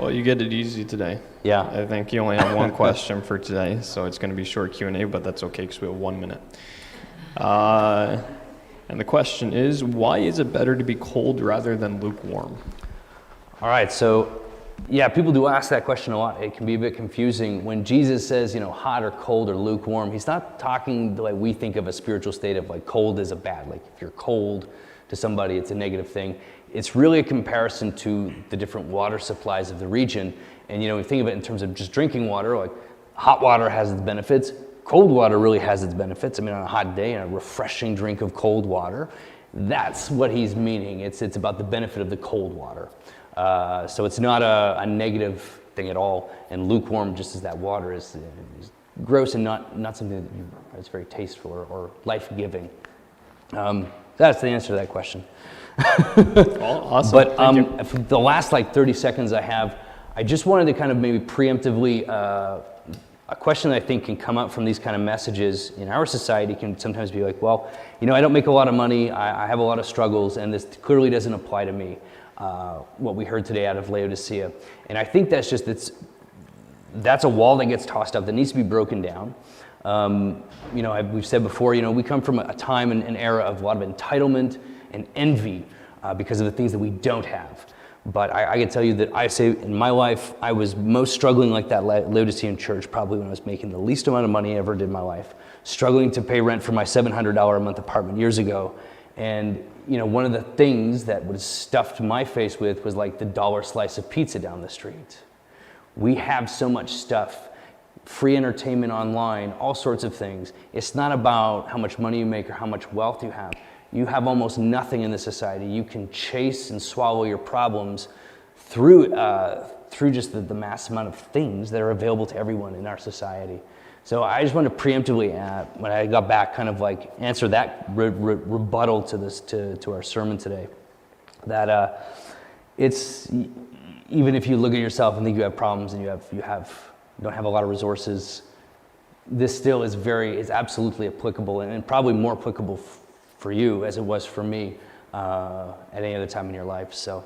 Well, you get it easy today. Yeah. I think you only have one question for today, so it's going to be short Q&A, but that's okay because we have 1 minute. And the question is, why is it better to be cold rather than lukewarm? All right, so yeah, people do ask that question a lot. It can be a bit confusing. When Jesus says, hot or cold or lukewarm, he's not talking like we think of a spiritual state of like cold is a bad, like if you're cold to somebody, it's a negative thing. It's really a comparison to the different water supplies of the region. And we think of it in terms of just drinking water, like hot water has its benefits, cold water really has its benefits. I mean, on a hot day, a refreshing drink of cold water, that's what he's meaning. It's about the benefit of the cold water. So it's not a negative thing at all. And lukewarm, just as that water is gross and not something that's very tasteful or life-giving. That's the answer to that question. Awesome. But for the last 30 seconds I have, I just wanted to kind of maybe preemptively, a question that I think can come up from these kind of messages in our society can sometimes be like, well, I don't make a lot of money, I have a lot of struggles, and this clearly doesn't apply to me. What we heard today out of Laodicea. And I think that's a wall that gets tossed up that needs to be broken down. We've said before, we come from a time and an era of a lot of entitlement and envy because of the things that we don't have. But I can tell you that I say in my life, I was most struggling like that Laodicean church probably when I was making the least amount of money I ever did in my life, struggling to pay rent for my $700 a month apartment years ago. And one of the things that was stuffed my face with was like the dollar slice of pizza down the street. We have so much stuff, free entertainment online, all sorts of things. It's not about how much money you make or how much wealth you have. You have almost nothing in this society. You can chase and swallow your problems through just the mass amount of things that are available to everyone in our society. So I just wanted to preemptively, when I got back, kind of like answer that rebuttal to our sermon today. That it's, even if you look at yourself and think you have problems and you don't have a lot of resources, this still is absolutely applicable and probably more applicable for you as it was for me at any other time in your life. So